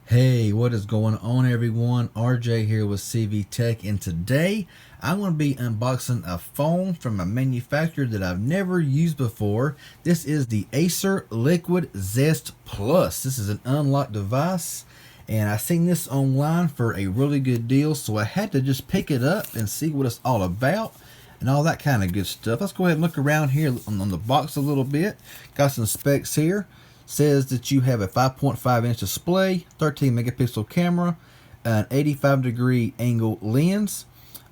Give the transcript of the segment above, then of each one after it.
Hey, what is going on, everyone? RJ here with CV Tech, and today I'm going to be unboxing a phone from a manufacturer that I've never used before. This is the Acer Liquid Zest Plus. This is an unlocked device, and I seen this online for a really good deal, so I had to just pick it up and see what it's all about and all that kind of good stuff. Let's go ahead and look around here on the box a little bit. Got some specs here. Says that you have a 5.5-inch display, 13 megapixel camera, an 85-degree angle lens,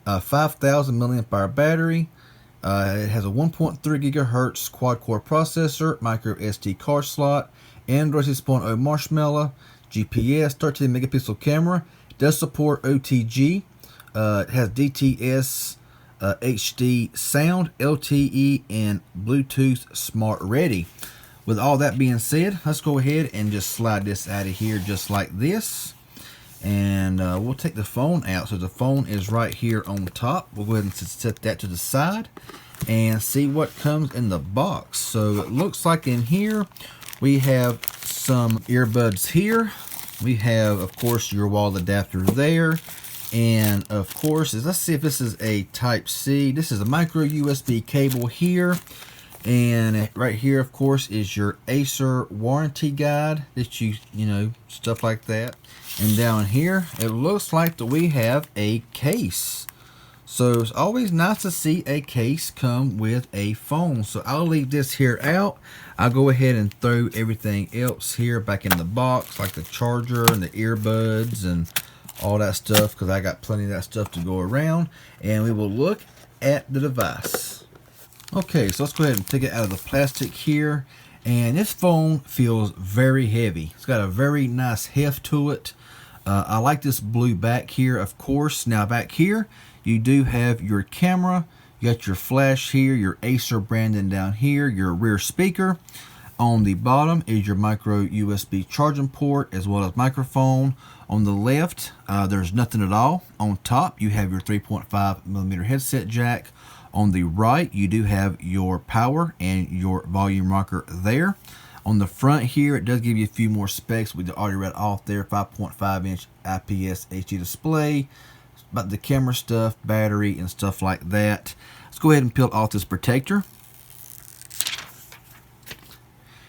a 5,000 milliamp hour battery. It has a 1.3 gigahertz quad core processor, micro SD card slot, Android 6.0 Marshmallow, GPS, 13 megapixel camera. It does support OTG. It has DTS, HD sound, LTE, and Bluetooth Smart Ready. With all that being said, let's go ahead and just slide this out of here just like this. And we'll take the phone out. So the phone is right here on top. We'll go ahead and set that to the side and see what comes in the box. So it looks like in here we have some earbuds here. We have, of course, your wall adapter there. And of course, let's see if this is a Type-C. This is a micro USB cable here. And right here, of course, is your Acer warranty guide that you know, stuff like that. And down here, it looks like that we have a case. So it's always nice to see a case come with a phone. So I'll leave this here out. I'll go ahead and throw everything else here back in the box, like the charger and the earbuds and all that stuff, because I got plenty of that stuff to go around. And we will look at the device. Okay, so let's go ahead and take it out of the plastic here. And this phone feels very heavy. It's got a very nice heft to it. I like this blue back here, of course. Now back here, you do have your camera. You got your flash here, your Acer branding down here, your rear speaker. On the bottom is your micro USB charging port as well as microphone. On the left, there's nothing at all. On top, you have your 3.5mm headset jack. On the right, you do have your power and your volume rocker there. On the front here, it does give you a few more specs. We already read off there, 5.5-inch IPS HD display, about the camera stuff, battery, and stuff like that. Let's go ahead and peel off this protector.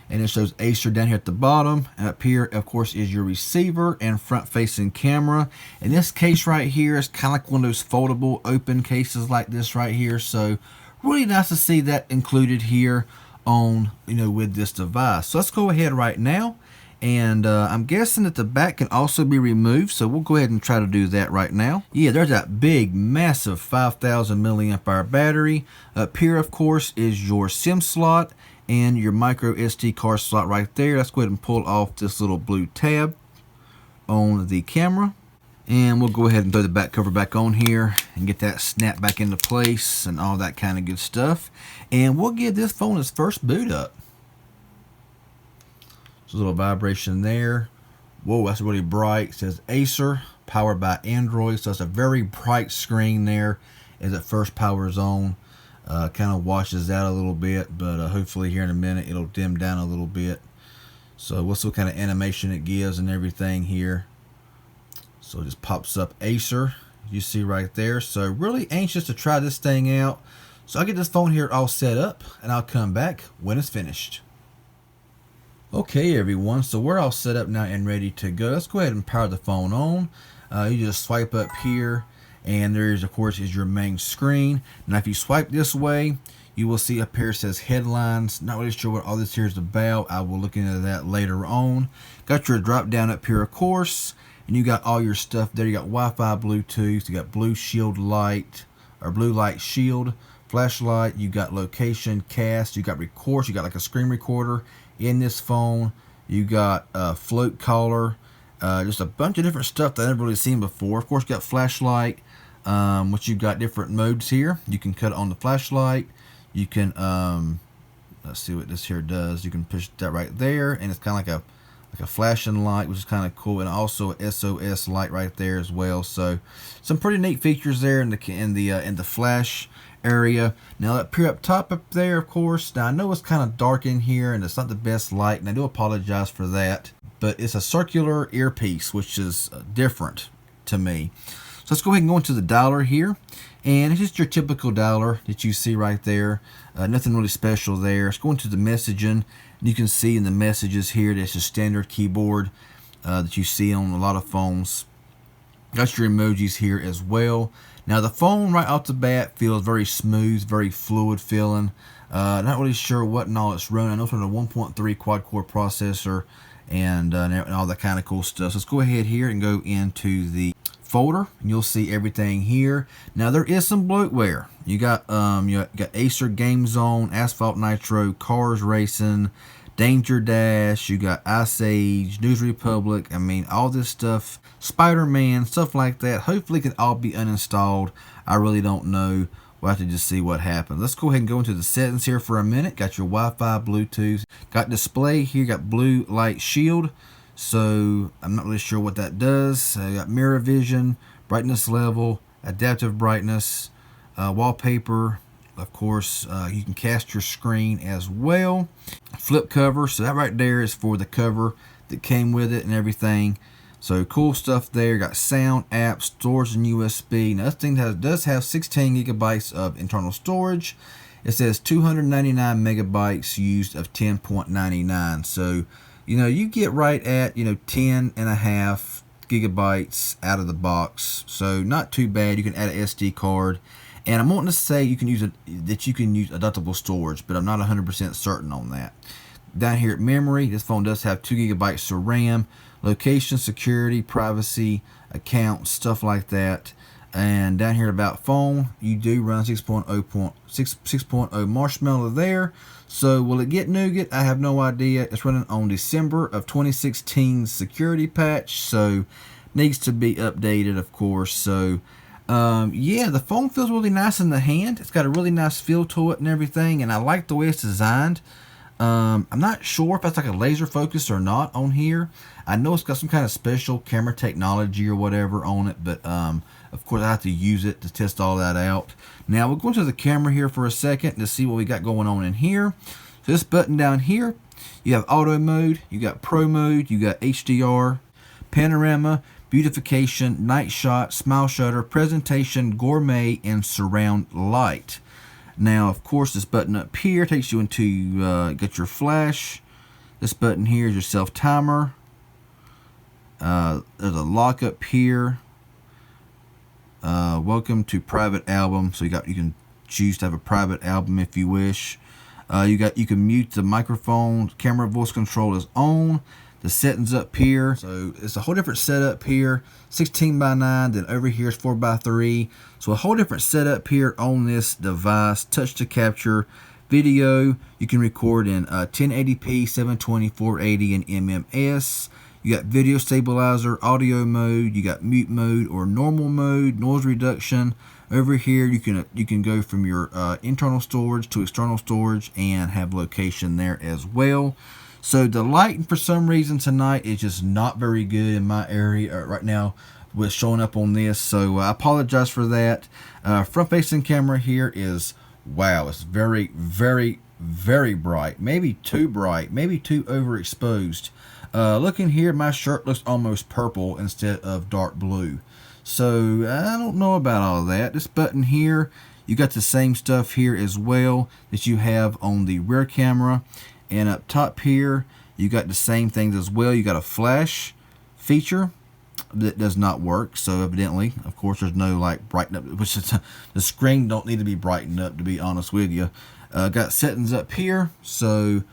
And it shows Acer down here at the bottom. And up here, of course, is your receiver and front-facing camera. And this case right here is kind of like one of those foldable open cases like this right here. So really nice to see that included here on, with this device. So let's go ahead right now. And I'm guessing that the back can also be removed. So we'll go ahead and try to do that right now. Yeah, there's that big, massive 5,000 milliamp hour battery. Up here, of course, is your SIM slot and your micro SD card slot right there. Let's go ahead and pull off this little blue tab on the camera. And we'll go ahead and throw the back cover back on here and get that snap back into place and all that kind of good stuff. And we'll give this phone its first boot up. There's a little vibration there. Whoa, that's really bright. It says Acer, powered by Android. So it's a very bright screen there as it first powers on. Kind of washes out a little bit, but hopefully here in a minute it'll dim down a little bit. So we'll see what kind of animation it gives and everything here. So it just pops up Acer, you see right there. So really anxious to try this thing out. So I'll get this phone here all set up and I'll come back when it's finished. Okay everyone, so we're all set up now and ready to go. Let's go ahead and power the phone on. You just swipe up here. And there's, of course, is your main screen. Now, if you swipe this way, you will see up here it says headlines. Not really sure what all this here is about. I will look into that later on. Got your drop down up here, of course. And you got all your stuff there. You got Wi-Fi, Bluetooth. You got blue shield light, or blue light shield, flashlight. You got location, cast. You got record. You got like a screen recorder in this phone. You got float caller. Just a bunch of different stuff that I've never really seen before. Of course, you got flashlight. Which you've got different modes here. You can cut on the flashlight. You can let's see what this here does. You can push that right there, and it's kind of like a flashing light, which is kind of cool, and also a SOS light right there as well. So some pretty neat features there in the flash area. Now up here up top up there, of course. Now I know it's kind of dark in here, and it's not the best light, and I do apologize for that. but it's a circular earpiece, which is different to me. So let's go ahead and go into the dialer here. And it's just your typical dialer that you see right there. Nothing really special there. Let's go into the messaging. You can see in the messages here, that's a standard keyboard that you see on a lot of phones. Got your emojis here as well. Now the phone right off the bat feels very smooth, very fluid feeling. Not really sure what and all it's running. I know it's on a 1.3 quad-core processor and all that kind of cool stuff. So let's go ahead here and go into the folder, and you'll see everything here. Now there is some bloatware. You got Acer Game Zone, Asphalt Nitro, Cars Racing, Danger Dash. You got Ice Age, News Republic. I mean, all this stuff, Spider-Man, stuff like that. Hopefully, it can all be uninstalled. I really don't know. We'll have to just see what happens. Let's go ahead and go into the settings here for a minute. Got your Wi-Fi, Bluetooth. Got display here. Got blue light shield. So I'm not really sure what that does. Got mirror vision, brightness level, adaptive brightness, wallpaper. Of course, you can cast your screen as well. Flip cover. So that right there is for the cover that came with it and everything. So cool stuff there. Got sound, apps, storage, and USB. Now this thing does have 16 gigabytes of internal storage. It says 299 megabytes used of 10.99. So, you know, you get right at, 10.5 gigabytes out of the box. So not too bad. You can add an SD card. And I'm wanting to say you can use adaptable storage, but I'm not 100% certain on that. Down here at memory, this phone does have 2 gigabytes of RAM. Location, security, privacy, accounts, stuff like that. And down here about phone, you do run 6.0 Marshmallow there. So will it get Nougat? I have no idea. It's running on December of 2016 security patch, so needs to be updated, of course. So yeah, the phone feels really nice in the hand. It's got a really nice feel to it and everything, and I like the way it's designed. I'm not sure if that's like a laser focus or not on here. I know it's got some kind of special camera technology or whatever on it, but of course I have to use it to test all that out. Now we'll go into the camera here for a second to see what we got going on in here. So this button down here, you have auto mode, you got pro mode, you got HDR, panorama, beautification, night shot, smile shutter, presentation, gourmet, and surround light. Now, of course, this button up here takes you into get your flash. This button here is your self timer. There's a lock up here. Welcome to private album. So you can choose to have a private album if you wish. You can mute the microphone. Camera voice control is on. The settings up here, so it's a whole different setup here. 16:9, then over here is 4:3. So a whole different setup here on this device. Touch to capture video. You can record in 1080p, 720, 480, and MMS. You got video stabilizer, audio mode. You got mute mode or normal mode, noise reduction. Over here, you can go from your internal storage to external storage and have location there as well. So the lighting for some reason tonight is just not very good in my area right now with showing up on this. So I apologize for that. Front facing camera here is, wow, it's very, very, very bright. Maybe too bright, maybe too overexposed. Looking here, my shirt looks almost purple instead of dark blue. So I don't know about all of that. This button here, you got the same stuff here as well that you have on the rear camera. And up top here, you got the same things as well. You got a flash feature that does not work. So evidently, of course, there's no like brighten up, which is the screen don't need to be brightened up, to be honest with you. Got settings up here. So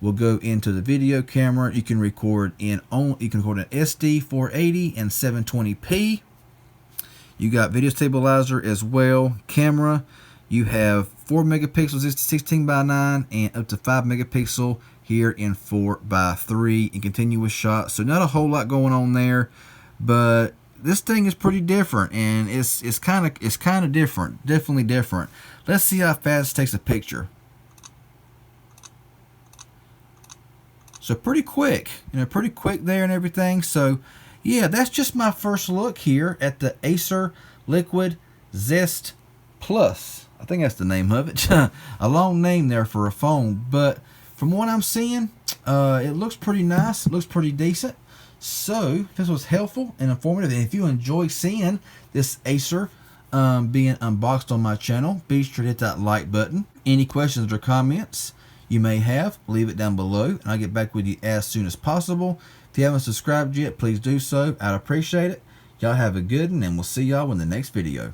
we'll go into the video camera. You can record in SD 480 and 720p. You got video stabilizer as well. Camera. You have 4 megapixels, 16:9, and up to 5 megapixel here in 4:3 in continuous shot. So not a whole lot going on there, but this thing is pretty different, and it's kind of different, definitely different. Let's see how fast it takes a picture. So pretty quick, pretty quick there and everything. So yeah, that's just my first look here at the Acer Liquid Zest Plus. I think that's the name of it. A long name there for a phone, but from what I'm seeing, It looks pretty nice. It looks pretty decent. So if this was helpful and informative, and if you enjoy seeing this Acer being unboxed on my channel, be sure to hit that like button. Any questions or comments you may have, leave it down below, and I'll get back with you as soon as possible. If you haven't subscribed yet, please do so. I'd appreciate it. Y'all have a good one, and we'll see y'all in the next video.